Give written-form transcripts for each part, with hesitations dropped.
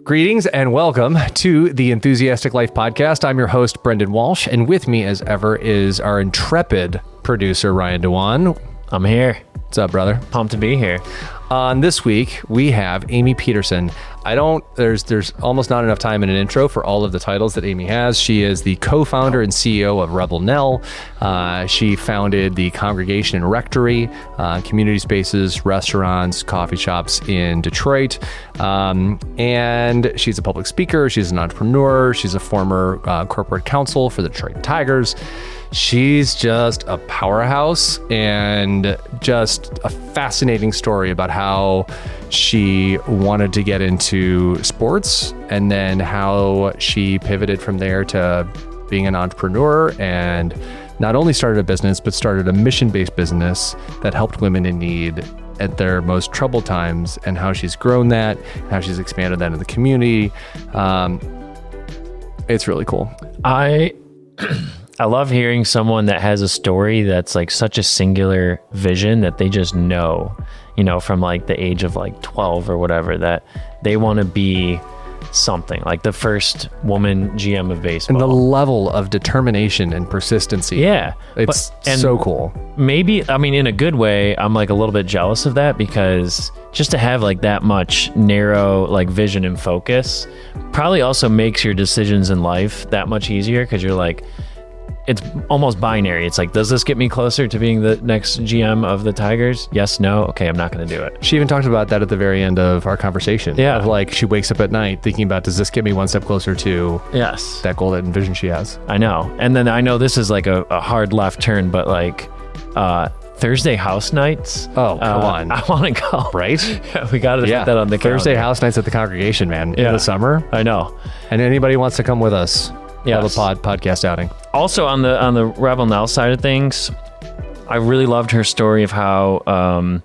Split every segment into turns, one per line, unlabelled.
Greetings and welcome to the Enthusiastic Life Podcast. I'm your host, Brendan Walsh, and with me as ever is our intrepid producer, Ryan Dewan.
I'm here.
What's up, brother?
Pumped to be here.
On this week, we have Amy Peterson. There's almost not enough time in an intro for all of the titles that Amy has. She is the co-founder and CEO of Rebel Nell. She founded the Congregation and Rectory, community spaces, restaurants, coffee shops in Detroit. And she's a public speaker. She's an entrepreneur. She's a former corporate counsel for the Detroit Tigers. She's just a powerhouse and just a fascinating story about how she wanted to get into sports and then how she pivoted from there to being an entrepreneur and not only started a business, but started a mission-based business that helped women in need at their most troubled times, and how she's grown that, how she's expanded that in the community. It's really cool.
I love hearing someone that has a story that's like such a singular vision that they just know, from like the age of like 12 or whatever, that they want to be something, like the first woman GM of baseball.
And the level of determination and persistency.
Yeah.
It's so cool.
Maybe, in a good way, I'm like a little bit jealous of that, because just to have like that much narrow like vision and focus probably also makes your decisions in life that much easier, because you're like, it's almost binary. It's like, does this get me closer to being the next GM of the Tigers? Yes, no. Okay, I'm not going to do it.
She even talked about that at the very end of our conversation.
Yeah.
Of like, she wakes up at night thinking about, does this get me one step closer to that goal and vision she has?
I know. And then I know this is like a hard left turn, but like Thursday house nights.
Oh, come on.
I want to go.
Right?
Yeah, we got to put that on the
Thursday
calendar.
house nights at the Congregation, man.
Yeah.
In the summer.
I know.
And anybody wants to come with us.
Yes.
Have a podcast outing.
Also on the Rebel Nell side of things, I really loved her story of how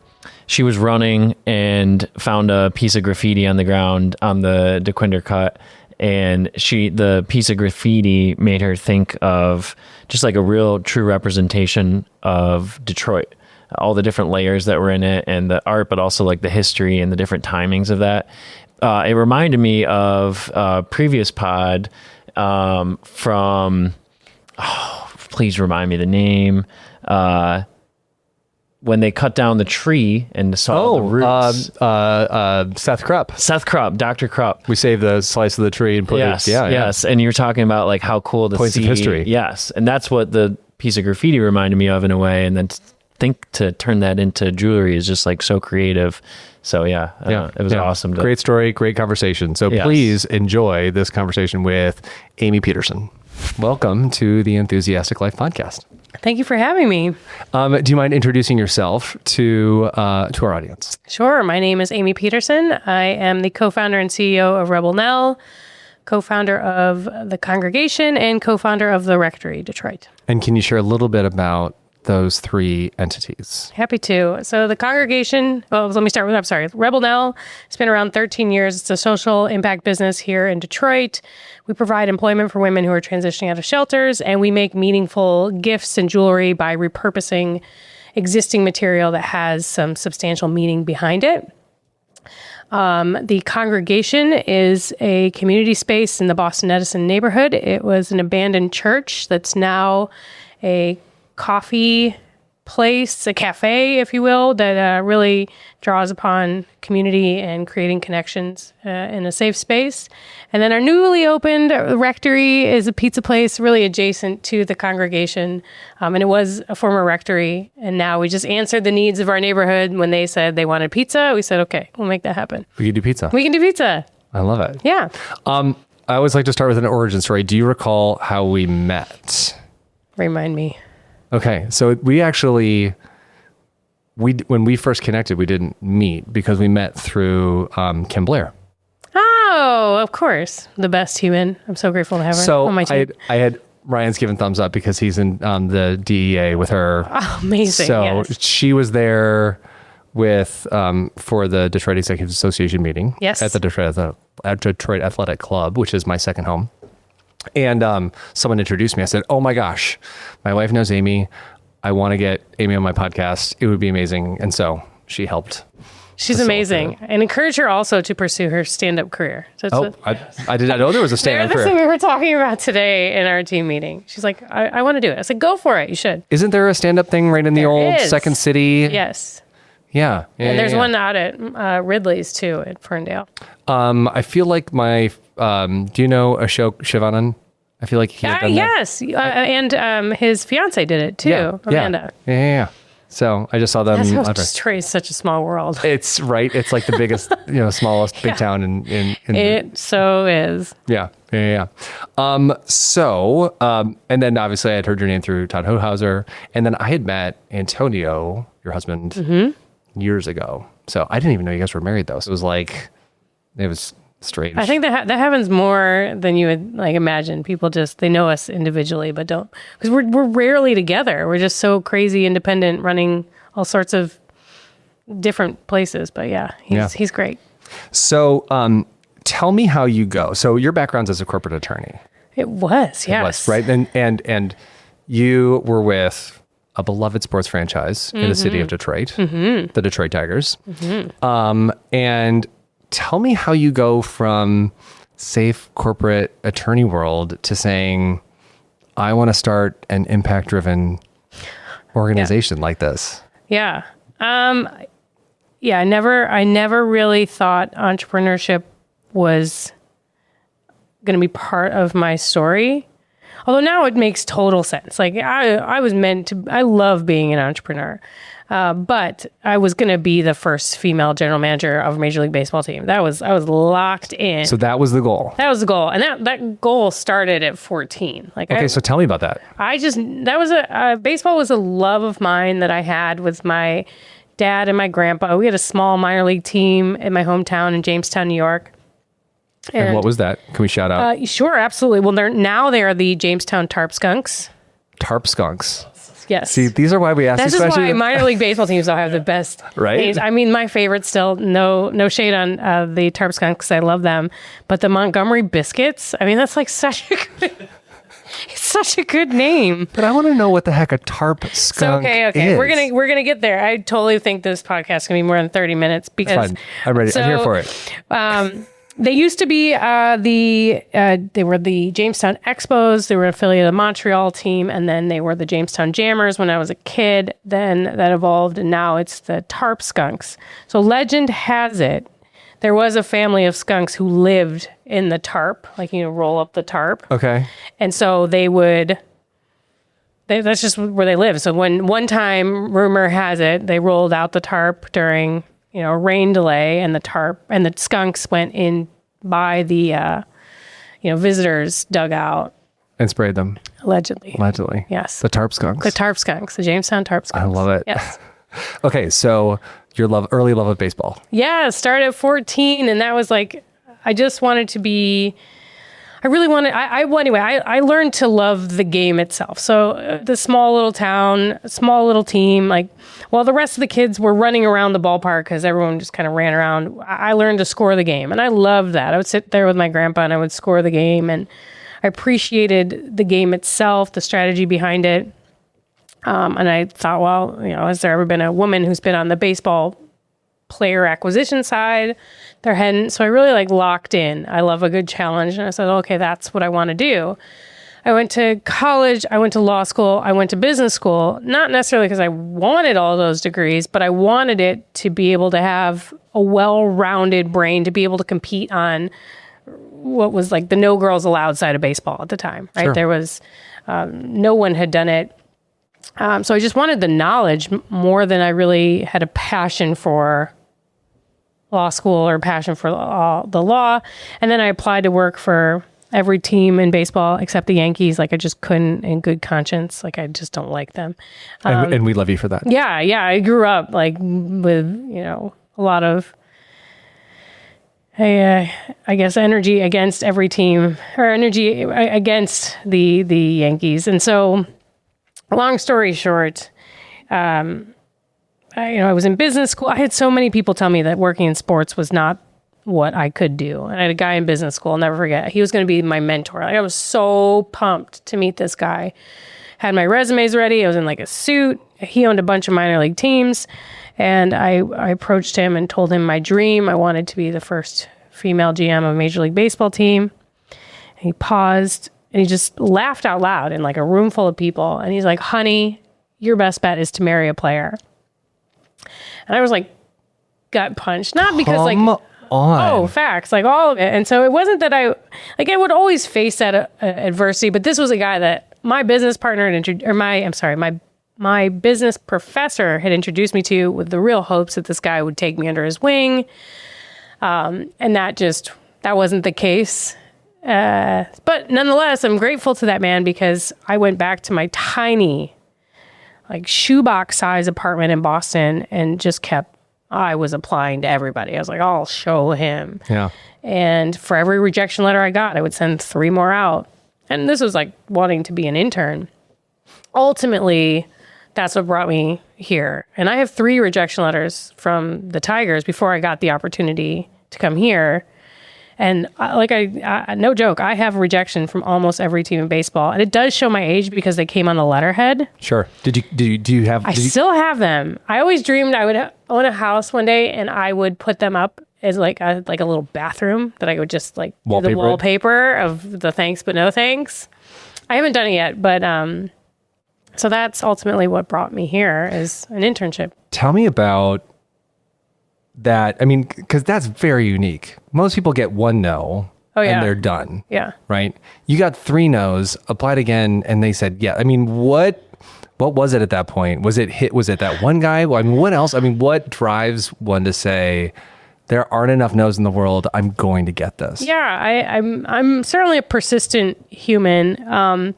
she was running and found a piece of graffiti on the ground on the Dequindre Cut, and the piece of graffiti made her think of just like a real true representation of Detroit, all the different layers that were in it and the art, but also like the history and the different timings of that. It reminded me of a previous pod please remind me the name, when they cut down the tree and saw the roots.
Seth Krupp,
Dr. Krupp.
We saved the slice of the tree and put
yes,
it. Yeah.
Yes. And you're talking about like how cool to
Points
see.
of history.
Yes. And that's what the piece of graffiti reminded me of in a way. And then to turn that into jewelry is just like so creative. So it was awesome.
Great story, great conversation. So please enjoy this conversation with Amy Peterson. Welcome to the Enthusiastic Life Podcast.
Thank you for having me.
Do you mind introducing yourself to our audience?
Sure. My name is Amy Peterson. I am the co-founder and CEO of Rebel Nell, co-founder of the Congregation, and co-founder of the Rectory, Detroit.
And can you share a little bit about those three entities?
Happy to. So the Congregation, let me start with, Rebel Nell. It's been around 13 years. It's a social impact business here in Detroit. We provide employment for women who are transitioning out of shelters, and we make meaningful gifts and jewelry by repurposing existing material that has some substantial meaning behind it. The Congregation is a community space in the Boston Edison neighborhood. It was an abandoned church that's now a coffee place, a cafe, if you will, that really draws upon community and creating connections in a safe space. And then our newly opened rectory is a pizza place really adjacent to the Congregation. And it was a former rectory. And now we just answered the needs of our neighborhood. When they said they wanted pizza, we said, okay, we'll make that happen.
We can do pizza.
We can do pizza.
I love it.
Yeah.
I always like to start with an origin story. Do you recall how we met?
Remind me.
Okay, so when we first connected, we didn't meet because we met through Kim Blair.
Oh, of course. The best human. I'm so grateful to have her on my team.
I had Ryan's given thumbs up because he's in the DEA with her.
Oh, amazing.
So
yes.
She was there with for the Detroit Executive Association meeting.
Yes.
At the Detroit Athletic Club, which is my second home. And someone introduced me. I said, oh my gosh, my wife knows Amy. I want to get Amy on my podcast. It would be amazing. And so she helped
She's amazing. And encourage her also to pursue her stand-up career. So
I did not know there was a stand-up
That's
career.
what we were talking about today in our team meeting. She's like, I want to do it. I said, go for it. You should.
Isn't there a stand-up thing right in the old
is.
Second City?
Yes.
Yeah.
And there's one out at Ridley's too at Ferndale.
I feel like do you know Ashok Shivanan? I feel like he had done that.
Yes. And his fiance did it too, Amanda.
Yeah. So I just saw them.
That's how Detroit is such a small world.
It's right. It's like the biggest, smallest big town in
It so is.
Yeah. And then obviously I had heard your name through Todd Hohauser, and then I had met Antonio, your husband, years ago. So I didn't even know you guys were married though. So it was strange.
I think that happens more than you would imagine. People they know us individually, but don't, because we're rarely together. We're just so crazy independent, running all sorts of different places. But he's great.
So tell me how you go. So your background's as a corporate attorney.
It was, yes.
It was, right? And you were with a beloved sports franchise in the city of Detroit, the Detroit Tigers. And tell me how you go from safe corporate attorney world to saying, I want to start an impact-driven organization like this.
Yeah. I never really thought entrepreneurship was going to be part of my story. Although now it makes total sense. I love being an entrepreneur. But I was going to be the first female general manager of a Major League Baseball team. I was locked in.
So that was the goal.
That was the goal. And that goal started at 14.
So tell me about that.
Baseball was a love of mine that I had with my dad and my grandpa. We had a small minor league team in my hometown in Jamestown, New York.
And what was that? Can we shout out?
Sure, absolutely. Well, they are the Jamestown Tarp Skunks.
Tarp Skunks.
Yes.
See, these are why we ask these questions.
This is why minor league baseball teams don't have the best names. I mean, my favorite still, no shade on the Tarp Skunks, I love them. But the Montgomery Biscuits, I mean, that's it's such a good name.
But I want to know what the heck a tarp skunk
okay.
is.
We're gonna get there. I totally think this podcast is gonna be more than 30 minutes because
That's fine. I'm ready. I'm here for it.
They used to be they were the Jamestown Expos. They were an affiliate of the Montreal team, and then they were the Jamestown Jammers when I was a kid. Then that evolved, and now it's the Tarp Skunks. So legend has it, there was a family of skunks who lived in the tarp, roll up the tarp.
Okay.
And so that's just where they live. So when one time, rumor has it, they rolled out the tarp during a rain delay, and the skunks went in by the, visitors dugout.
And sprayed them.
Allegedly. Yes.
The tarp skunks.
The tarp skunks, the Jamestown tarp skunks.
I love it.
Yes.
Okay. So your early love of baseball.
Yeah. Started at 14. And that was I just wanted to be, I learned to love the game itself. So the small little town, small little team, while the rest of the kids were running around the ballpark because everyone just kind of ran around, I learned to score the game. And I loved that. I would sit there with my grandpa and I would score the game. And I appreciated the game itself, the strategy behind it. And I thought, well, has there ever been a woman who's been on the baseball player acquisition side? There hadn't. So I really locked in. I love a good challenge. And I said, okay, that's what I want to do. I went to college, I went to law school, I went to business school, not necessarily because I wanted all those degrees, but I wanted it to be able to have a well-rounded brain to be able to compete on what was the no girls allowed side of baseball at the time, right?
Sure.
There was, no one had done it. So I just wanted the knowledge more than I really had a passion for law school or passion for the law. And then I applied to work for every team in baseball except the Yankees. I just couldn't in good conscience. I just don't like them.
And we love you for that.
Yeah. I grew up with, a lot of, I guess, energy against every team or energy against the Yankees. And so long story short, I was in business school. I had so many people tell me that working in sports was not what I could do. And I had a guy in business school, I'll never forget. He was going to be my mentor. I was so pumped to meet this guy. had my resumes ready. I was in like a suit. He owned a bunch of minor league teams. And I approached him and told him my dream. I wanted to be the first female GM of a Major League Baseball team. And he paused and he just laughed out loud in like a room full of people. And he's like, honey, your best bet is to marry a player. And I was like, gut punched. Not because
Come on.
facts, like all of it. And so it wasn't that I would always face that adversity, but this was a guy that my business partner my business professor had introduced me to with the real hopes that this guy would take me under his wing. And that wasn't the case. But nonetheless, I'm grateful to that man because I went back to my tiny, like shoebox size apartment in Boston and just I was applying to everybody. I was like, I'll show him.
Yeah.
And for every rejection letter I got, I would send 3 more out. And this was like wanting to be an intern. Ultimately, that's what brought me here. And I have 3 rejection letters from the Tigers before I got the opportunity to come here. And no joke, I have rejection from almost every team in baseball. And it does show my age because they came on the letterhead.
Sure. Do you have?
I still have them. I always dreamed I would own a house one day and I would put them up as like a little bathroom that I would just like do the wallpaper of the thanks but no thanks. I haven't done it yet, but so that's ultimately what brought me here is an internship.
Tell me about that. I mean, because that's very unique. Most people get 1 no.
Oh, yeah.
And they're done.
Yeah.
Right? You got 3 no's, applied again, and they said, yeah. I mean, what was it at that point? Was it that one guy? Well, I mean, what else? I mean, what drives one to say, there aren't enough no's in the world, I'm going to get this?
Yeah, I'm certainly a persistent human.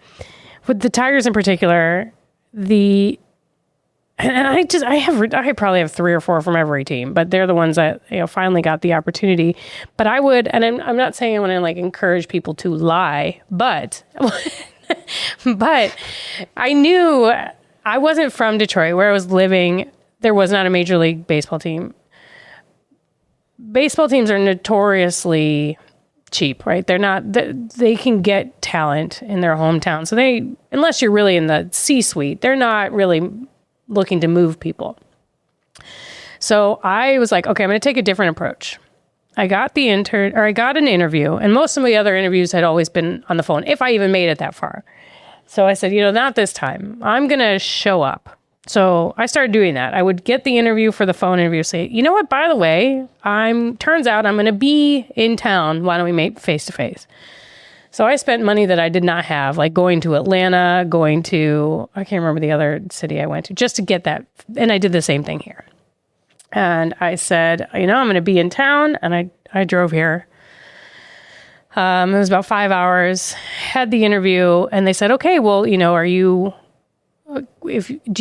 With the Tigers in particular, I probably have 3 or 4 from every team, but they're the ones that finally got the opportunity. But I would, and I'm not saying I want to like encourage people to lie, but but I knew I wasn't from Detroit where I was living. There was not a Major League Baseball team. Baseball teams are notoriously cheap, right? They're not, they can get talent in their hometown. So unless you're really in the C-suite, they're not really looking to move people. So I was like, okay, I'm going to take a different approach. I got an interview, and most of the other interviews had always been on the phone, if I even made it that far. So I said, not this time. I'm going to show up. So I started doing that. I would get the interview for the phone interview, say, you know what, by the way, turns out I'm going to be in town. Why don't we make face-to-face? So I spent money that I did not have, like going to Atlanta, I can't remember the other city I went to, just to get that. And I did the same thing here. And I said, I'm going to be in town. And I drove here. It was about 5 hours, had the interview, and they said, okay, well, do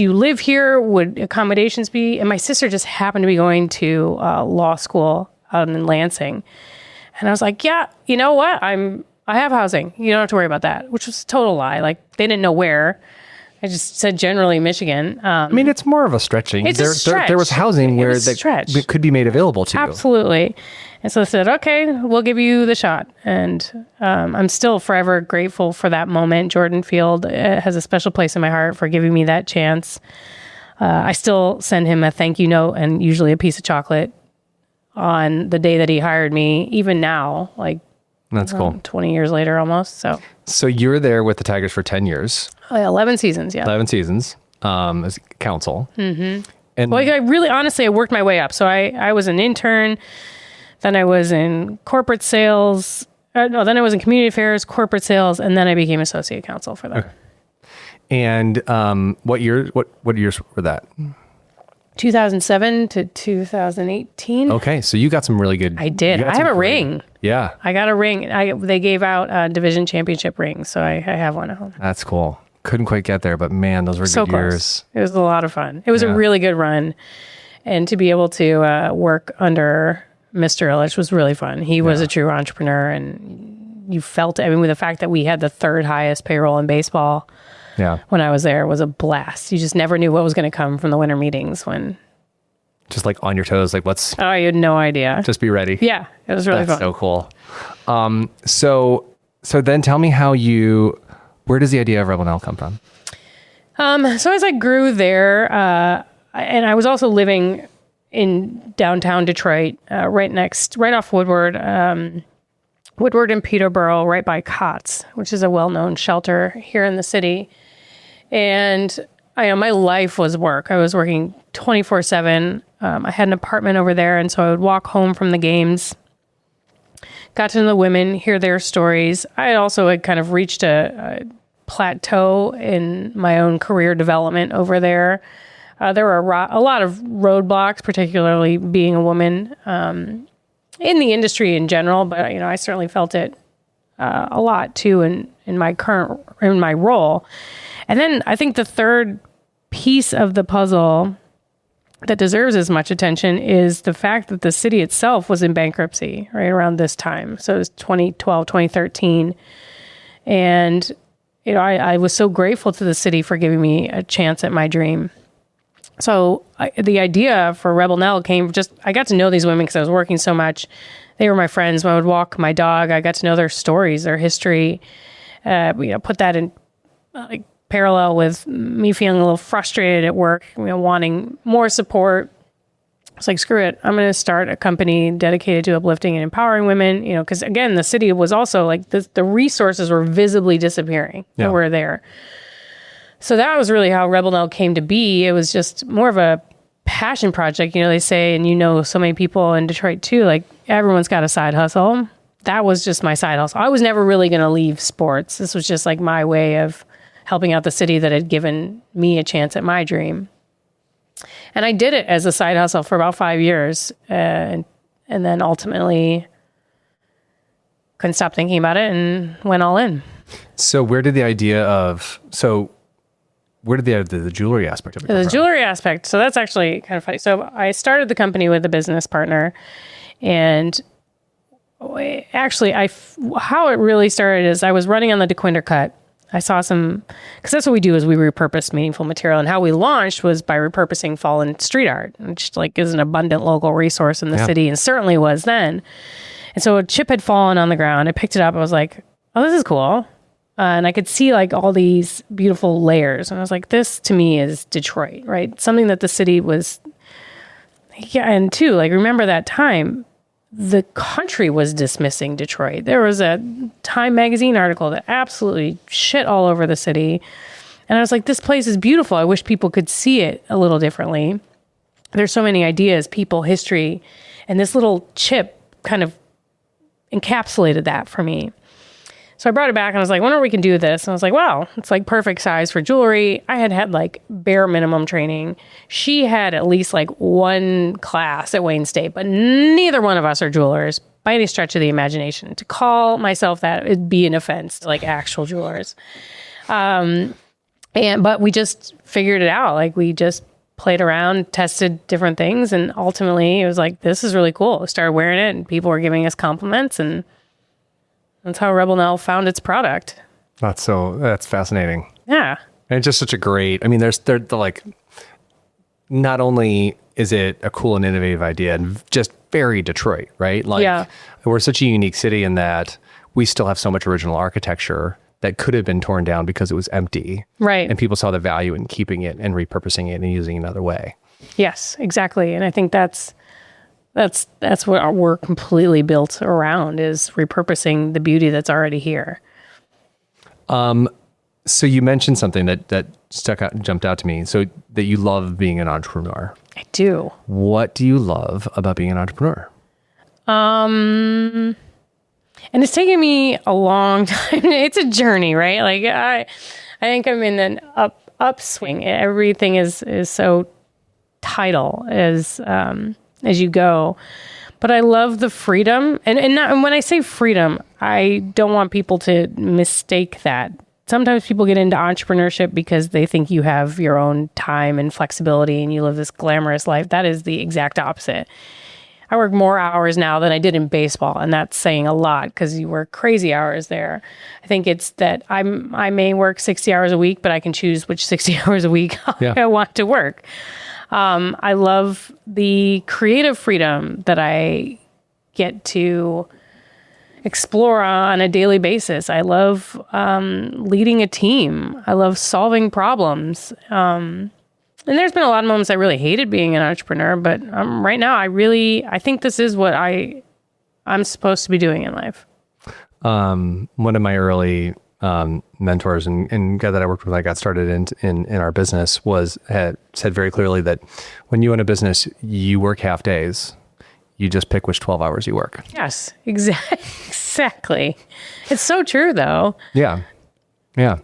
you live here? Would accommodations be? And my sister just happened to be going to law school out in Lansing. And I was like, yeah, you know what? I have housing. You don't have to worry about that, which was a total lie. Like they didn't know where. I just said generally Michigan.
I mean, it's more of a stretching.
It's a stretch.
There was housing where that could be made available to you.
Absolutely. And so I said, okay, we'll give you the shot. And I'm still forever grateful for that moment. Jordan Field has a special place in my heart for giving me that chance. I still send him a thank you note and usually a piece of chocolate on the day that he hired me, even now, like
that's cool.
20 years later almost.
So you were there with the Tigers for 10 years.
11 seasons, yeah.
11 seasons as counsel. Mm-hmm. And
I worked my way up. So I was an intern. Then I was in corporate sales. Then I was in community affairs, corporate sales, and then I became associate counsel for them.
Okay. And what years were that?
2007 to 2018.
Okay, so you got some really good.
I did. I have a ring.
Yeah,
I got a ring. They gave out a division championship rings, so I have one at home.
That's cool. Couldn't quite get there, but man, those were
so
good
close.
Years.
It was a lot of fun. It was a really good run, and to be able to work under Mr. Illich was really fun. He was a true entrepreneur, and you felt it. I mean, with the fact that we had the 3rd highest payroll in baseball.
Yeah.
When I was there, it was a blast. You just never knew what was going to come from the winter meetings when.
Just like on your toes, like what's.
Oh, you had no idea.
Just be ready.
Yeah, it was really fun.
So cool. So then tell me where does the idea of Rebel Nell come from?
So as I grew there, and I was also living in downtown Detroit, right off Woodward, Woodward and Peterborough, right by Cots, which is a well-known shelter here in the city. And my life was work. I was working 24/7. I had an apartment over there, and so I would walk home from the games, got to know the women, hear their stories. I also had kind of reached a plateau in my own career development over there. There were a lot of roadblocks, particularly being a woman in the industry in general, but I certainly felt it a lot too in my role. And then I think the third piece of the puzzle that deserves as much attention is the fact that the city itself was in bankruptcy right around this time. So it was 2012, 2013. And, I was so grateful to the city for giving me a chance at my dream. So the idea for Rebel Nell came I got to know these women because I was working so much. They were my friends. When I would walk my dog, I got to know their stories, their history, put that in parallel with me feeling a little frustrated at work, wanting more support. It's like, screw it. I'm going to start a company dedicated to uplifting and empowering women, because again, the city was also like the resources were visibly disappearing that were there. So that was really how Rebel Nell came to be. It was just more of a passion project. They say, and so many people in Detroit too, like everyone's got a side hustle. That was just my side hustle. I was never really going to leave sports. This was just like my way of helping out the city that had given me a chance at my dream. And I did it as a side hustle for about 5 years. And then ultimately couldn't stop thinking about it and went all in.
So where did the idea of the jewelry aspect of it come
The
from?
jewelry aspect. So that's actually kind of funny. So I started the company with a business partner, and actually how it really started is I was running on the Dequindre Cut. I saw because that's what we do is we repurpose meaningful material, and how we launched was by repurposing fallen street art, which is an abundant local resource in the city, and certainly was then. And so a chip had fallen on the ground. I picked it up. I was like, oh, this is cool. And I could see all these beautiful layers. And I was like, this to me is Detroit, right? Something that the city was, and too, remember that time, the country was dismissing Detroit. There was a Time magazine article that absolutely shit all over the city. And I was like, this place is beautiful. I wish people could see it a little differently. There's so many ideas, people, history, and this little chip kind of encapsulated that for me. So I brought it back and I was like, I wonder what we can do with this. And I was like, wow, it's perfect size for jewelry. I had bare minimum training. She had at least one class at Wayne State, but neither one of us are jewelers by any stretch of the imagination. To call myself that would be an offense to actual jewelers. But we just figured it out. We just played around, tested different things. And ultimately it was this is really cool. We started wearing it and people were giving us compliments, and that's how Rebel Nell found its product.
That's fascinating.
Yeah.
And it's just such a great, they're not only is it a cool and innovative idea and just very Detroit, right? We're such a unique city in that we still have so much original architecture that could have been torn down because it was empty.
Right.
And people saw the value in keeping it and repurposing it and using it another way.
Yes, exactly. And I think that's what we're completely built around, is repurposing the beauty that's already here.
So you mentioned something that jumped out to me. So that you love being an entrepreneur.
I do.
What do you love about being an entrepreneur?
And it's taken me a long time. It's a journey, right? I think I'm in an upswing. Everything is so tidal as you go. But I love the freedom. And when I say freedom, I don't want people to mistake that. Sometimes people get into entrepreneurship because they think you have your own time and flexibility and you live this glamorous life. That is the exact opposite. I work more hours now than I did in baseball, and that's saying a lot because you work crazy hours there. I think it's that I may work 60 hours a week, but I can choose which 60 hours a week I want to work. I love the creative freedom that I get to explore on a daily basis. I love leading a team. I love solving problems. And there's been a lot of moments I really hated being an entrepreneur, but right now I think this is what I'm supposed to be doing in life.
One of my early mentors and guy that I worked with when I got started in our business had said very clearly that when you own a business, you work half days. You just pick which 12 hours you work.
Yes, exactly. It's so true, though.
Yeah. Yeah.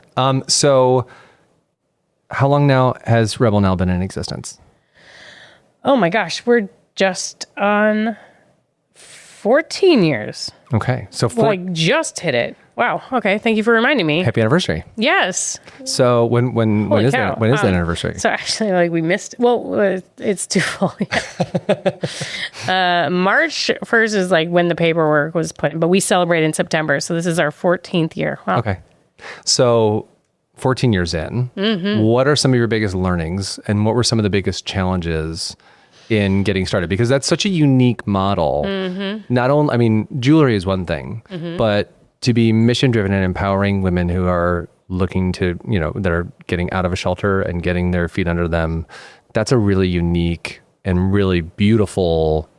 So how long now has Rebel Nell been in existence?
Oh my gosh, we're just on 14 years.
Okay. So
just hit it. Wow. Okay. Thank you for reminding me.
Happy anniversary.
Yes.
So when is
cow.
that? When is the anniversary?
So actually, we missed. Well, it's twofold. March 1st is when the paperwork was put in, but we celebrate in September. So this is our 14th year. Wow.
Okay. So 14 years in, what are some of your biggest learnings, and what were some of the biggest challenges in getting started? Because that's such a unique model. Not only, jewelry is one thing, but to be mission driven and empowering women who are looking to, that are getting out of a shelter and getting their feet under them, that's a really unique and really beautiful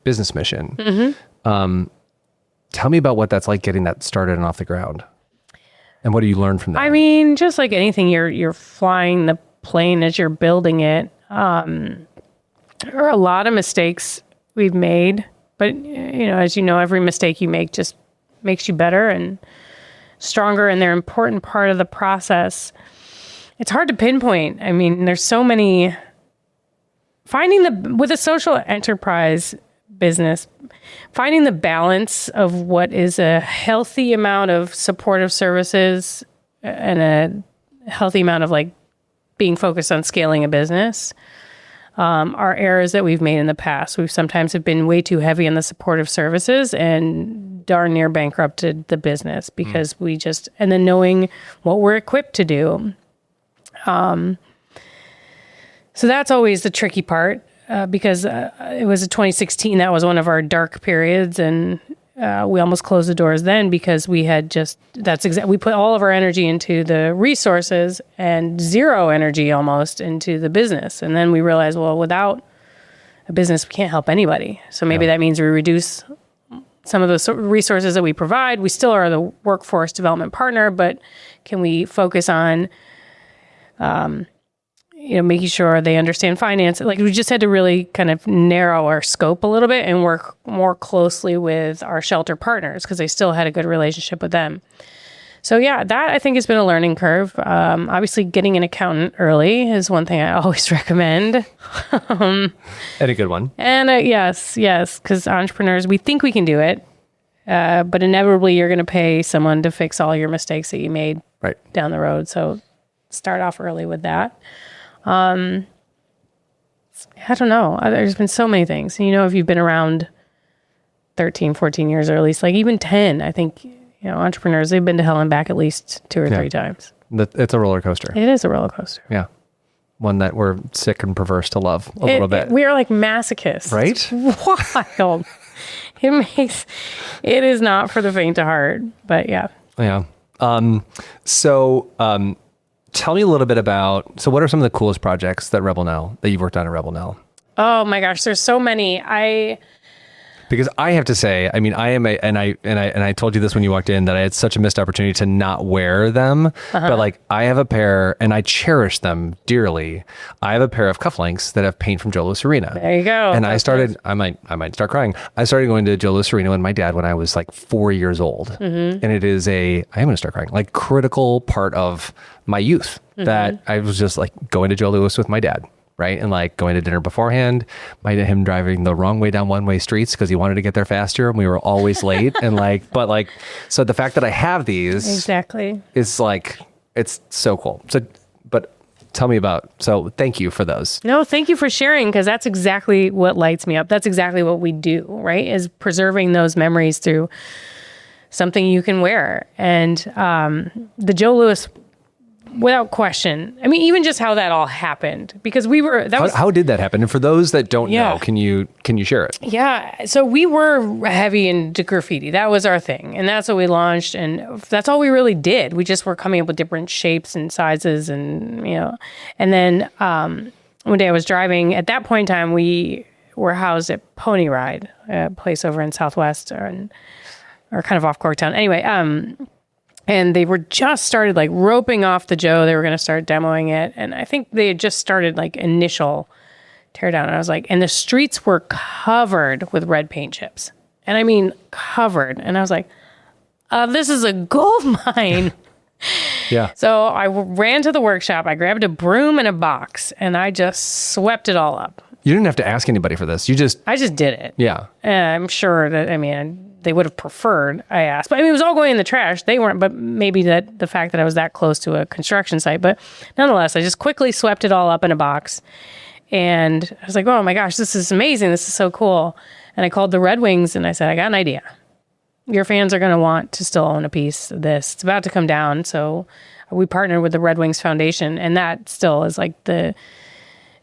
business mission. Tell me about what that's like, getting that started and off the ground. And what do you learn from that?
Just like anything, you're flying the plane as you're building it. There are a lot of mistakes we've made, but as you know, every mistake you make just makes you better and stronger, and they're an important part of the process. It's hard to pinpoint. There's so many. With a social enterprise business, finding the balance of what is a healthy amount of supportive services and a healthy amount of being focused on scaling a business. Are errors that we've made in the past. We've sometimes have been way too heavy on the supportive services and darn near bankrupted the business because and then knowing what we're equipped to do. So that's always the tricky part because it was 2016. That was one of our dark periods, and we almost closed the doors then because we had we put all of our energy into the resources and zero energy almost into the business. And then we realized, well, without a business, we can't help anybody. So maybe that means we reduce some of the resources that we provide. We still are the workforce development partner, but can we focus on, making sure they understand finance? We just had to really kind of narrow our scope a little bit and work more closely with our shelter partners because they still had a good relationship with them. So yeah, that I think has been a learning curve. Obviously, getting an accountant early is one thing I always recommend.
And a good one.
And yes, because entrepreneurs, we think we can do it, but inevitably you're going to pay someone to fix all your mistakes that you made down the road. So start off early with that. I don't know. There's been so many things. If you've been around 13, 14 years, or at least even 10, I think, entrepreneurs, they've been to hell and back at least 2 or 3 times.
It's a roller coaster.
It is a roller coaster.
Yeah. One that we're sick and perverse to love a little bit.
We are like masochists.
Right?
Wild. It is not for the faint of heart, but yeah.
Yeah. Tell me a little bit about, so what are some of the coolest projects that you've worked on at Rebel Nell?
Oh my gosh, there's so many.
Because I have to say, I am and I told you this when you walked in, that I had such a missed opportunity to not wear them. But I have a pair, and I cherish them dearly. I have a pair of cufflinks that have paint from Joe Louis Arena.
There you go.
And I might start crying. I started going to Joe Louis Arena with my dad when I was 4 years old. And it is I am going to start crying, critical part of my youth that I was just going to Joe Louis with my dad. Right. And going to dinner beforehand, him driving the wrong way down one-way streets because he wanted to get there faster and we were always late. And so the fact that I have these
exactly
is it's so cool. So, but tell me thank you for those.
No, thank you for sharing, because that's exactly what lights me up. That's exactly what we do, right? Is preserving those memories through something you can wear. And the Joe Louis without question. I mean, even just how that all happened, because we were,
How did that happen? And for those that don't
Yeah.
know, can you share it?
yeah. So we were heavy into graffiti. That was our thing. And that's what we launched. And that's all we really did. We just were coming up with different shapes and sizes and, and then one day I was driving. At that point in time, we were housed at Pony Ride, a place over in Southwest or kind of off Corktown. Anyway, and they were just started like roping off the Joe. They were going to start demoing it. And I think they had just started like initial teardown. And I was like, and the streets were covered with red paint chips. And I mean, covered. And I was like, this is a gold mine.
Yeah.
So I ran to the workshop. I grabbed a broom and a box and I just swept it all up.
You didn't have to ask anybody for this.
I just did it.
Yeah.
I'm sure that, they would have preferred I asked. But it was all going in the trash. They weren't, but maybe that the fact that I was that close to a construction site. But nonetheless, I just quickly swept it all up in a box. And I was like, oh my gosh, this is amazing. This is so cool. And I called the Red Wings and I said, I got an idea. Your fans are going to want to still own a piece of this. It's about to come down. So we partnered with the Red Wings Foundation. And that still is like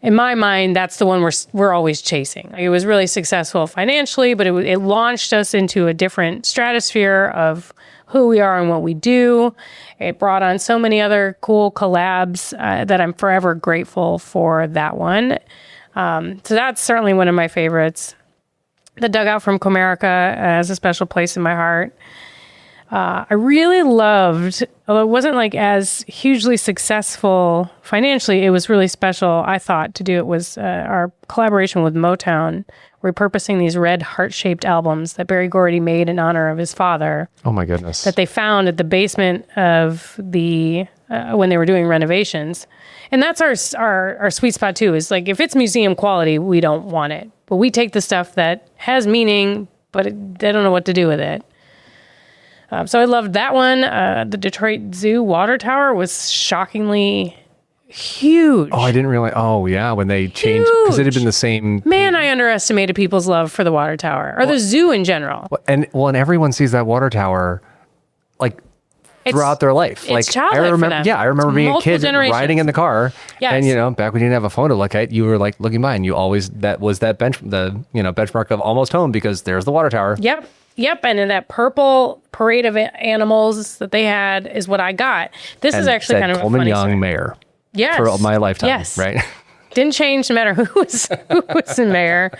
in my mind, that's the one we're always chasing. It was really successful financially, but it launched us into a different stratosphere of who we are and what we do. It brought on so many other cool collabs that I'm forever grateful for that one. So that's certainly one of my favorites. The Dugout from Comerica has a special place in my heart. I really loved, although it wasn't like as hugely successful financially, it was really special, I thought, to do it was our collaboration with Motown, repurposing these red heart-shaped albums that Berry Gordy made in honor of his father.
Oh my goodness.
That they found at the basement of when they were doing renovations. And that's our sweet spot too, is like if it's museum quality, we don't want it. But we take the stuff that has meaning, but they don't know what to do with it. So I loved that one. The Detroit Zoo water tower was shockingly huge.
Oh, I didn't realize. Oh, yeah, when they changed, because it had been the same.
Man, I underestimated people's love for the water tower or the zoo in general.
And everyone sees that water tower like throughout their life.
It's
Like
childhood
I remember,
for them.
yeah, I remember
It's
being a
multiple
kid
generations.
riding in the car,
Yes.
and back when you didn't have a phone to look at, you were like looking by, and you always that was that benchmark of almost home because there's the water tower.
Yep, and in that purple parade of animals that they had is what I got. This is actually kind of
Coleman
a funny
Young
story.
mayor.
Yes.
For my lifetime.
Yes.
Right.
Didn't change no matter who was in mayor.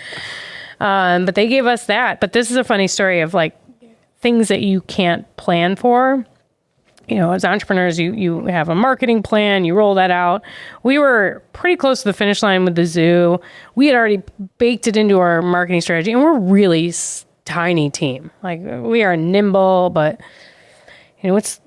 But they gave us that. But this is a funny story of like things that you can't plan for. As entrepreneurs, you have a marketing plan, you roll that out. We were pretty close to the finish line with the zoo. We had already baked it into our marketing strategy, and we're really tiny team. Like we are nimble, but it's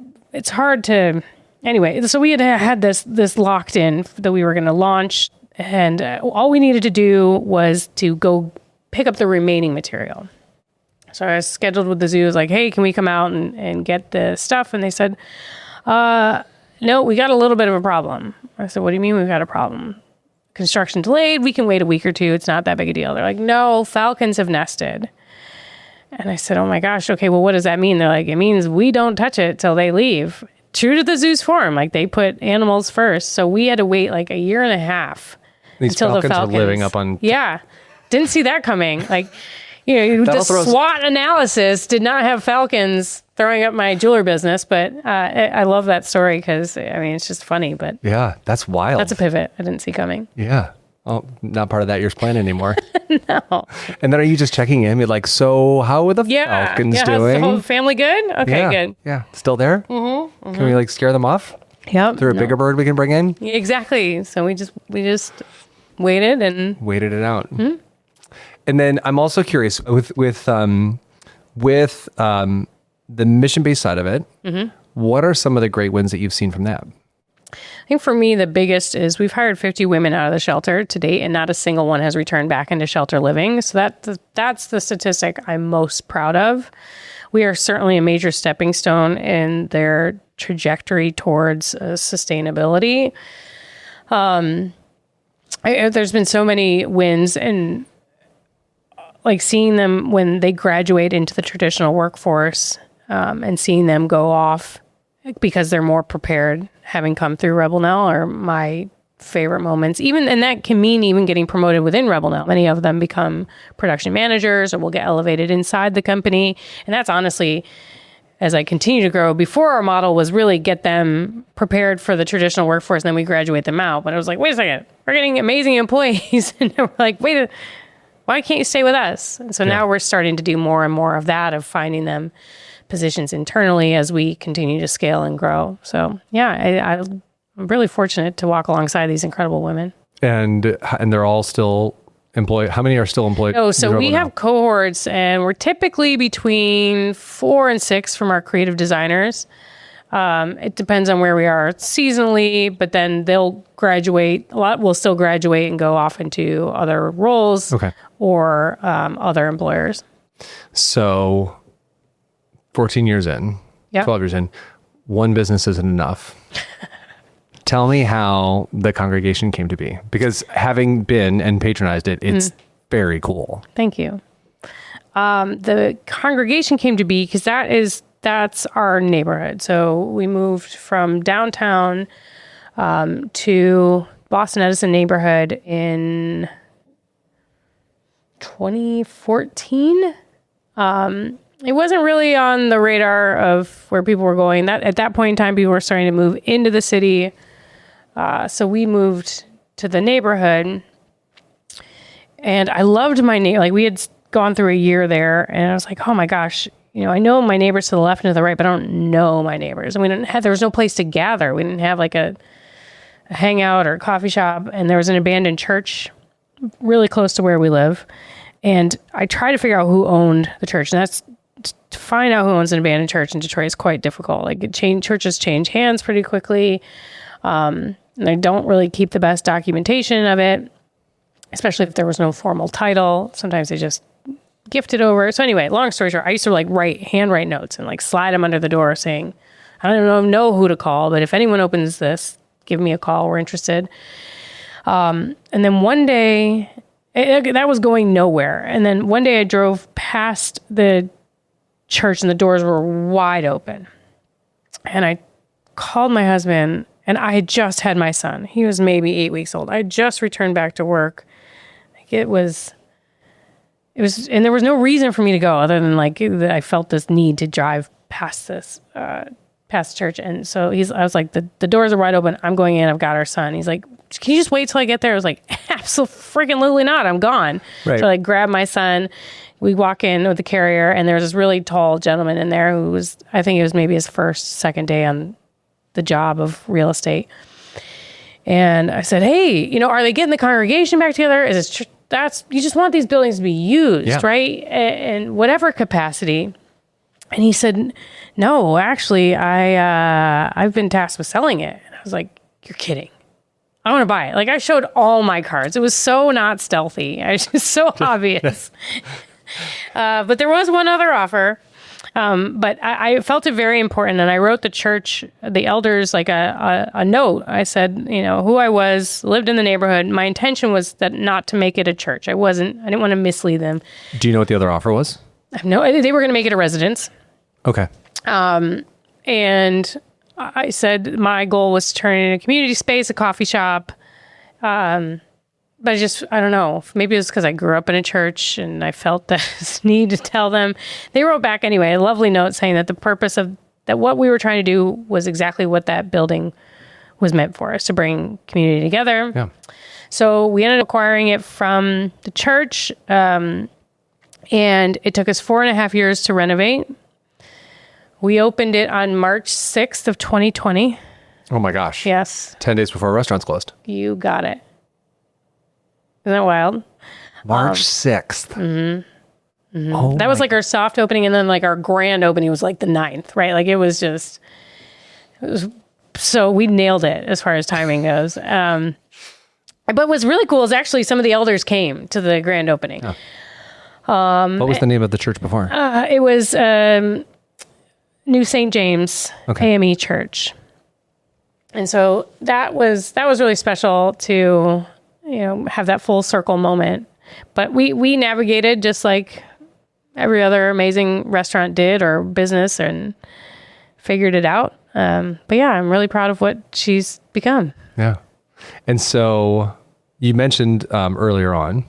hard to. Anyway, so we had this locked in that we were going to launch, and all we needed to do was to go pick up the remaining material. So I was scheduled with the zoo. I was like, hey, can we come out and get the stuff? And they said, no, we got a little bit of a problem. I said, what do you mean we've got a problem? Construction delayed. We can wait a week or two. It's not that big a deal. They're like, no, falcons have nested. And I said, oh my gosh, okay, well, what does that mean? They're like, it means we don't touch it till they leave. True to the zoo's form, like they put animals first. So we had to wait like a year and a half until the falcons
are living up on.
Yeah. Didn't see that coming. Like, the SWOT analysis did not have falcons throwing up my jeweler business, but I love that story because, it's just funny, but.
Yeah, that's wild.
That's a pivot I didn't see coming.
Yeah. Oh, not part of that year's plan anymore.
No.
And then are you just checking in? You're like, so how are the falcons doing?
The whole family good? Okay, good.
Yeah. Still there? Mm-hmm. Can we scare them off?
Yep.
Is there a bigger bird we can bring in?
Exactly. So we just waited and
waited it out. Mm-hmm. And then I'm also curious with the mission-based side of it. Mm-hmm. What are some of the great wins that you've seen from that?
I think for me, the biggest is we've hired 50 women out of the shelter to date, and not a single one has returned back into shelter living. So that's the statistic I'm most proud of. We are certainly a major stepping stone in their trajectory towards sustainability. There's been so many wins, and like seeing them when they graduate into the traditional workforce, and seeing them go off because they're more prepared, having come through Rebel Nell, are my favorite moments. And that can mean even getting promoted within Rebel Nell. Many of them become production managers or will get elevated inside the company. And that's honestly, as I continue to grow, before our model was really get them prepared for the traditional workforce and then we graduate them out. But I was like, wait a second, we're getting amazing employees. And we're like, wait, why can't you stay with us? And so now we're starting to do more and more of that, of finding them positions internally as we continue to scale and grow. So I'm really fortunate to walk alongside these incredible women.
And they're all still employed. How many are still employed?
Oh, so we have cohorts, and we're typically between 4 and 6 from our creative designers. It depends on where we are seasonally, but then they'll graduate. A lot will still graduate and go off into other roles or other employers.
So 14 years in, 12 years in, one business isn't enough. Tell me how the congregation came to be, because having been and patronized it, it's very cool.
Thank you. The congregation came to be because that's our neighborhood. So we moved from downtown to Boston Edison neighborhood in 2014. It wasn't really on the radar of where people were going. At that point in time, people were starting to move into the city. So we moved to the neighborhood, and I loved my neighbor. Like, we had gone through a year there, and I was like, oh my gosh, I know my neighbors to the left and to the right, but I don't know my neighbors. And there was no place to gather. We didn't have like a hangout or a coffee shop, and there was an abandoned church really close to where we live. And I tried to figure out who owned the church, and to find out who owns an abandoned church in Detroit is quite difficult. Like, churches change hands pretty quickly. And they don't really keep the best documentation of it, especially if there was no formal title. Sometimes they just gift it over. So anyway, long story short, I used to handwrite notes and slide them under the door saying, I don't know who to call, but if anyone opens this, give me a call. We're interested. And then one day, that was going nowhere. And then one day I drove past the church and the doors were wide open. And I called my husband, and I had just had my son. He was maybe 8 weeks old. I had just returned back to work. It was, and there was no reason for me to go other than I felt this need to drive past past the church. And so I was like, the doors are wide open. I'm going in. I've got our son. He's like, can you just wait till I get there? I was like, absolutely not. I'm gone. Right. So I grab my son. We walk in with the carrier, and there's this really tall gentleman in there who was, I think it was maybe his second day on the job of real estate. And I said, hey, are they getting the congregation back together? Is it you just want these buildings to be used, right? In whatever capacity. And he said, no, actually, I've been tasked with selling it. And I was like, you're kidding. I want to buy it. I showed all my cards. It was so not stealthy. It's just so obvious. But there was one other offer. But I felt it very important, and I wrote the church, the elders, a note. I said, who I was, lived in the neighborhood. My intention was that not to make it a church. I didn't want to mislead them.
Do you know what the other offer was?
No, they were going to make it a residence. Okay. And I said my goal was to turn it into a community space, a coffee shop. But I don't know, maybe it was because I grew up in a church and I felt this need to tell them. They wrote back anyway, a lovely note saying that the purpose of that, what we were trying to do was exactly what that building was meant for, us to bring community together. Yeah. So we ended up acquiring it from the church, and it took us 4.5 years to renovate. We opened it on March 6th of 2020.
Oh my gosh.
Yes.
10 days before restaurants closed.
You got it. Isn't that wild?
March 6th. Mm-hmm.
Mm-hmm. Oh, that was our soft opening, and then our grand opening was the 9th, right? It was so we nailed it as far as timing goes. But what's really cool is actually some of the elders came to the grand opening. Yeah.
What was the name of the church before?
It was New St. James AME Church. And so that was really special to have that full circle moment. But we navigated just like every other amazing restaurant did or business and figured it out. But yeah, I'm really proud of what she's become.
Yeah. And so you mentioned earlier on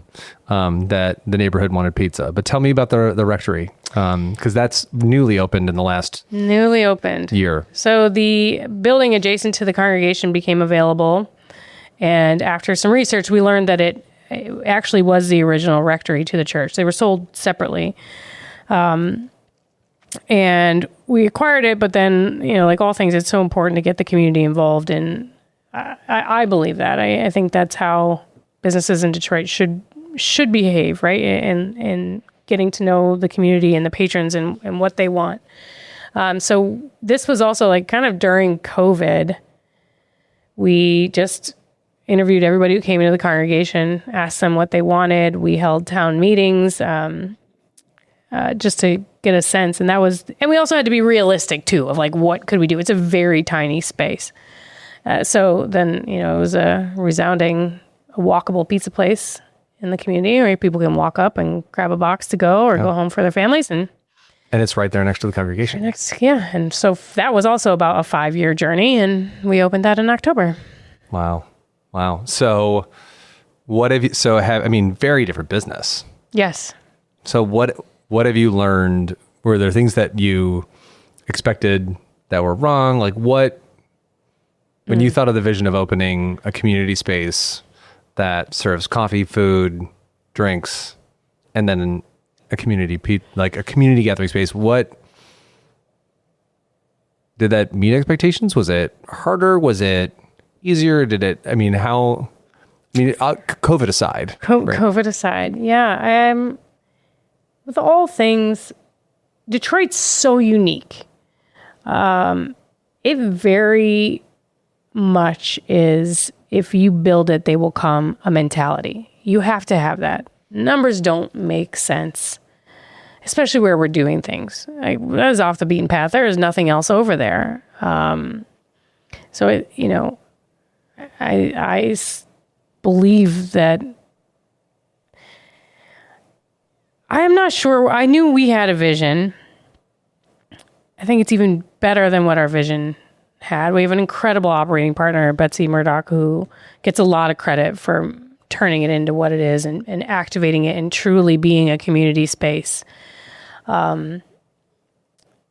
that the neighborhood wanted pizza, but tell me about the rectory, because that's newly opened in the last year.
So the building adjacent to the congregation became available. And after some research, we learned that it actually was the original rectory to the church. They were sold separately. And we acquired it, but then, like all things, it's so important to get the community involved. And I believe that. I think that's how businesses in Detroit should behave, right? And getting to know the community and the patrons and what they want. So this was also like kind of during COVID. We just interviewed everybody who came into the congregation, asked them what they wanted. We held town meetings just to get a sense. And we also had to be realistic too of like, what could we do? It's a very tiny space. So then, it was a resounding, walkable pizza place in the community where people can walk up and grab a box to go or go home for their families. And
it's right there next to the congregation.
And so that was also about a 5-year journey, and we opened that in October.
Wow. So very different business.
Yes.
So what have you learned? Were there things that you expected that were wrong? Like when you thought of the vision of opening a community space that serves coffee, food, drinks, and then a community gathering space, what did that meet expectations? Was it harder? Was it easier? COVID aside.
COVID aside. Yeah. With all things, Detroit's so unique. It very much is, if you build it, they will come a mentality. You have to have that. Numbers don't make sense, especially where we're doing things. That is off the beaten path. There is nothing else over there. So, I believe that I am not sure. I knew we had a vision. I think it's even better than what our vision had. We have an incredible operating partner, Betsy Murdoch, who gets a lot of credit for turning it into what it is and activating it and truly being a community space. But,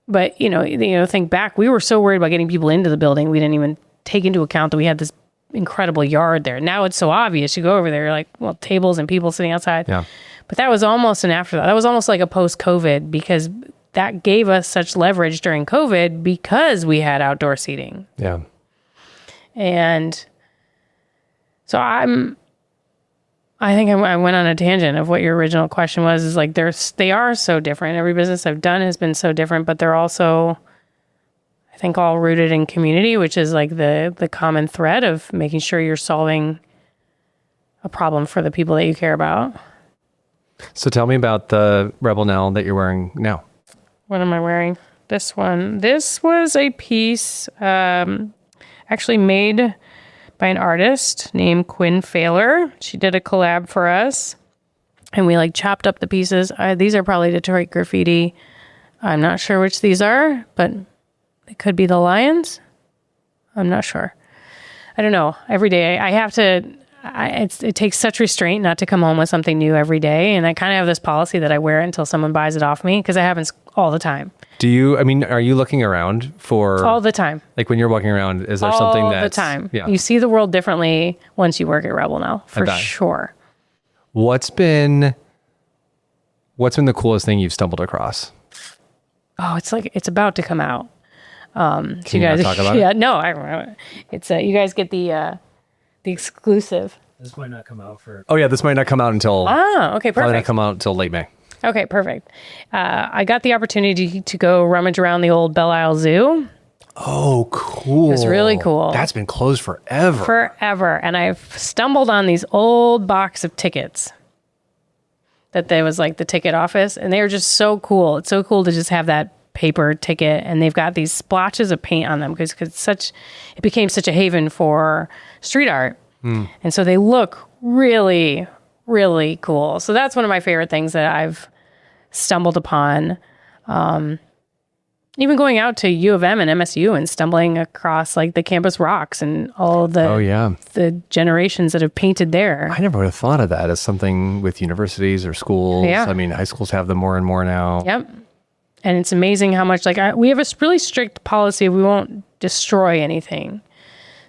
think back, we were so worried about getting people into the building. We didn't even take into account that we had this incredible yard there. Now it's so obvious. You go over there, like, well, tables and people sitting outside.
Yeah.
But that was almost an afterthought. That was almost like a post-COVID, because that gave us such leverage during COVID because we had outdoor seating.
Yeah.
And so I think I went on a tangent of what your original question was, is like they are so different. Every business I've done has been so different, but they're also, I think, all rooted in community, which is like the common thread of making sure you're solving a problem for the people that you care about.
So tell me about the Rebel Nell that you're wearing now.
What am I wearing? This one. This was a piece actually made by an artist named Quinn Failer. She did a collab for us, and we chopped up the pieces. These are probably Detroit graffiti. I'm not sure which these are, but it could be the Lions. I'm not sure. I don't know. Every day I have to... it takes such restraint not to come home with something new every day. And I kind of have this policy that I wear it until someone buys it off me, because it happens all the time.
Are you looking around for...
All the time.
Like when you're walking around, is there something that's...
All the time.
Yeah.
You see the world differently once you work at Rebel Nell, for sure.
What's been the coolest thing you've stumbled across?
Oh, it's about to come out.
Can you guys talk about it?
Yeah, no, it's you guys get the exclusive.
This might not come out for...
Oh yeah, this might not come out until...
okay, perfect.
Probably not come out until late May.
Okay, perfect. I got the opportunity to go rummage around the old Belle Isle Zoo.
Oh, cool.
It was really cool.
That's been closed forever.
Forever. And I've stumbled on these old box of tickets that there was the ticket office, and they were just so cool. It's so cool to just have that paper ticket, and they've got these splotches of paint on them because it became such a haven for street art. And so they look really, really cool. So that's one of my favorite things that I've stumbled upon. even going out to U of M and MSU and stumbling across like the campus rocks and all the generations that have painted there.
I never would have thought of that as something with universities or schools.
Yeah.
I mean, high schools have them more and more now.
Yep. And it's amazing how much we have a really strict policy. We won't destroy anything.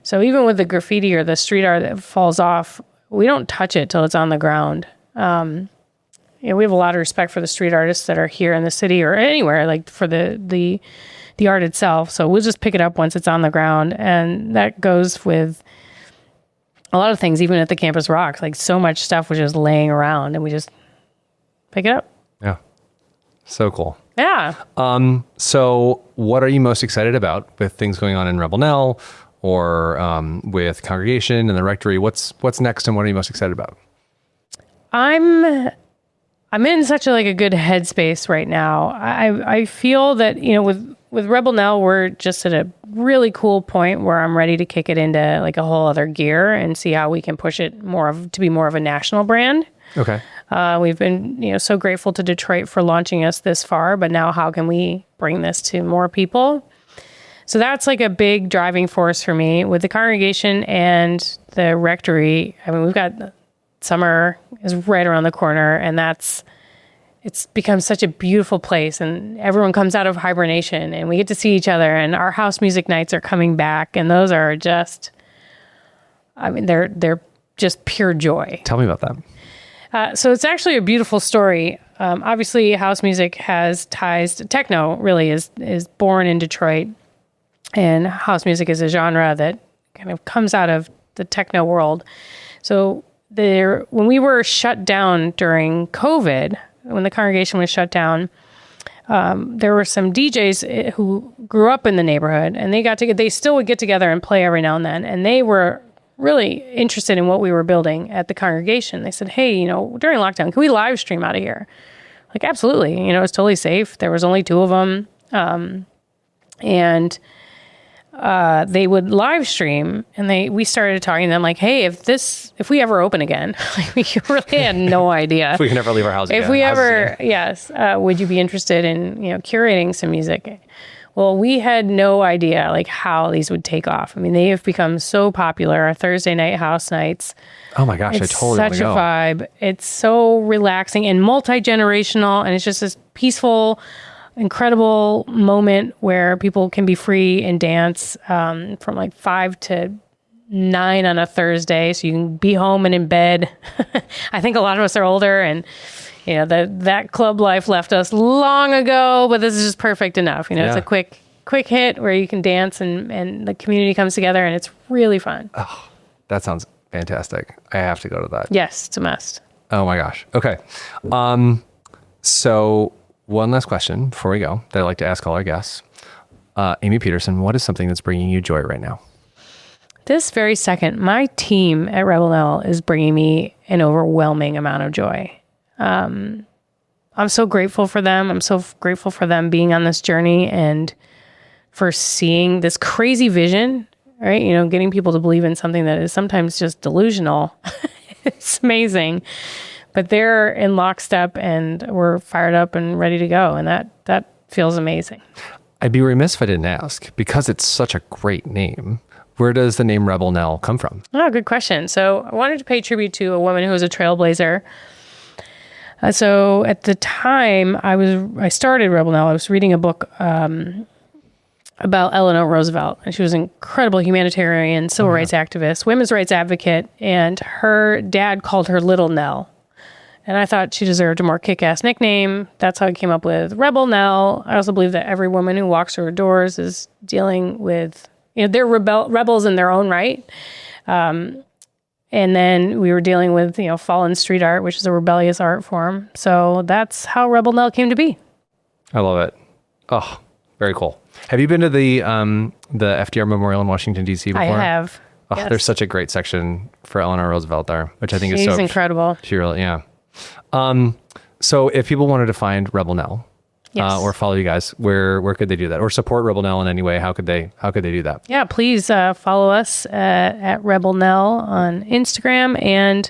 So even with the graffiti or the street art that falls off, we don't touch it till it's on the ground. We have a lot of respect for the street artists that are here in the city or anywhere, like for the art itself. So we'll just pick it up once it's on the ground. And that goes with a lot of things, even at the campus rocks. Like so much stuff was just laying around and we just pick it up.
Yeah. So cool.
Yeah.
So what are you most excited about with things going on in Rebel Nell or with congregation and the rectory? What's next and what are you most excited about?
I'm in such a good headspace right now. I feel that, with Rebel Nell, we're just at a really cool point where I'm ready to kick it into like a whole other gear and see how we can push it to be more of a national brand.
Okay.
We've been, so grateful to Detroit for launching us this far, but now how can we bring this to more people? So that's like a big driving force for me with the congregation and the rectory. I mean, we've got summer is right around the corner and it's become such a beautiful place and everyone comes out of hibernation and we get to see each other and our house music nights are coming back and those are just, they're just pure joy.
Tell me about that.
So it's actually a beautiful story. Obviously house music has ties to techno really is born in Detroit and house music is a genre that kind of comes out of the techno world. So when we were shut down during COVID, when the congregation was shut down, there were some DJs who grew up in the neighborhood, and they still would get together and play every now and then, and they were really interested in what we were building at the congregation. They said, "Hey, during lockdown, can we live stream out of here?" Like, absolutely. It's totally safe. There was only 2 of them, and they would live stream and we started talking to them like, hey, if we ever open again, like we really had no idea.
If we can never leave our house again.
If we ever, yes, would you be interested in, curating some music? Well, we had no idea like how these would take off. I mean, they have become so popular. Our Thursday night house nights.
Oh my gosh, I totally want to go.
It's such a vibe. It's so relaxing and multi-generational and it's just this peaceful, incredible moment where people can be free and dance from like 5 to 9 on a Thursday. So you can be home and in bed. I think a lot of us are older and, that club life left us long ago, but this is just perfect enough. It's a quick hit where you can dance and the community comes together and it's really fun.
Oh, that sounds fantastic. I have to go to that.
Yes, it's a must.
Oh my gosh. Okay. So one last question before we go that I like to ask all our guests. Amy Peterson, what is something that's bringing you joy right now?
This very second, my team at Rebel Nell is bringing me an overwhelming amount of joy. I'm so grateful for them. I'm so grateful for them being on this journey and for seeing this crazy vision, right? Getting people to believe in something that is sometimes just delusional. It's amazing. But they're in lockstep and we're fired up and ready to go. And that feels amazing.
I'd be remiss if I didn't ask, because it's such a great name, where does the name Rebel Nell come from? Oh,
good question. So I wanted to pay tribute to a woman who was a trailblazer. So at the time I started Rebel Nell, I was reading a book about Eleanor Roosevelt. And she was an incredible humanitarian, civil rights activist, women's rights advocate. And her dad called her Little Nell. And I thought she deserved a more kick-ass nickname. That's how I came up with Rebel Nell. I also believe that every woman who walks through her doors is dealing with, they're rebels in their own right. And then we were dealing with, fallen street art, which is a rebellious art form. So that's how Rebel Nell came to be.
I love it. Oh, very cool. Have you been to the FDR Memorial in Washington, D.C. before?
I have.
Oh,
yes.
There's such a great section for Eleanor Roosevelt there, which I think is
She's incredible.
She really, yeah. So if people wanted to find Rebel Nell,
yes.
Or follow you guys, where could they do that? Or support Rebel Nell in any way? How could they do that?
Yeah, please follow us at Rebel Nell on Instagram, and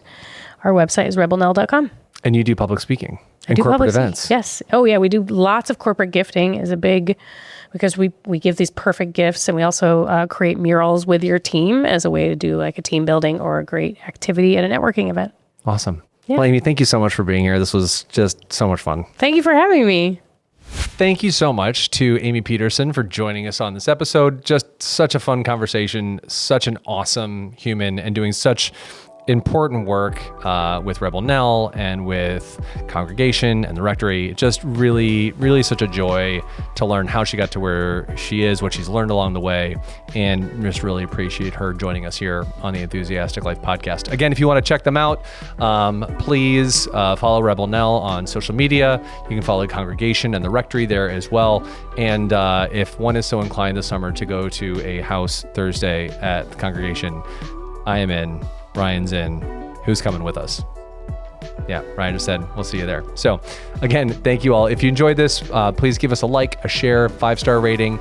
our website is rebelnell.com.
And you do public speaking
and
corporate
public
events.
Yes. Oh yeah, we do lots of corporate gifting is a big because we give these perfect gifts, and we also create murals with your team as a way to do like a team building or a great activity at a networking event.
Awesome.
Yeah.
Well, Amy, thank you so much for being here. This was just so much fun.
Thank you for having me.
Thank you so much to Amy Peterson for joining us on this episode. Just such a fun conversation, such an awesome human, and doing such important work with Rebel Nell and with Congregation and the Rectory. Just really, really such a joy to learn how she got to where she is, what she's learned along the way, and just really appreciate her joining us here on the Enthusiastic Life podcast. Again, if you want to check them out, please follow Rebel Nell on social media. You can follow Congregation and the Rectory there as well. And if one is so inclined this summer to go to a house Thursday at the Congregation, I am in. Ryan's in. Who's coming with us? Yeah, Ryan just said, we'll see you there. So again, thank you all. If you enjoyed this, please give us a like, a share, 5-star rating.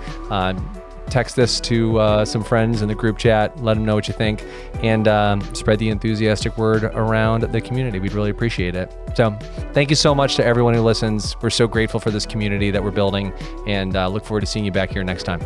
Text this to some friends in the group chat. Let them know what you think, and spread the enthusiastic word around the community. We'd really appreciate it. So thank you so much to everyone who listens. We're so grateful for this community that we're building, and look forward to seeing you back here next time.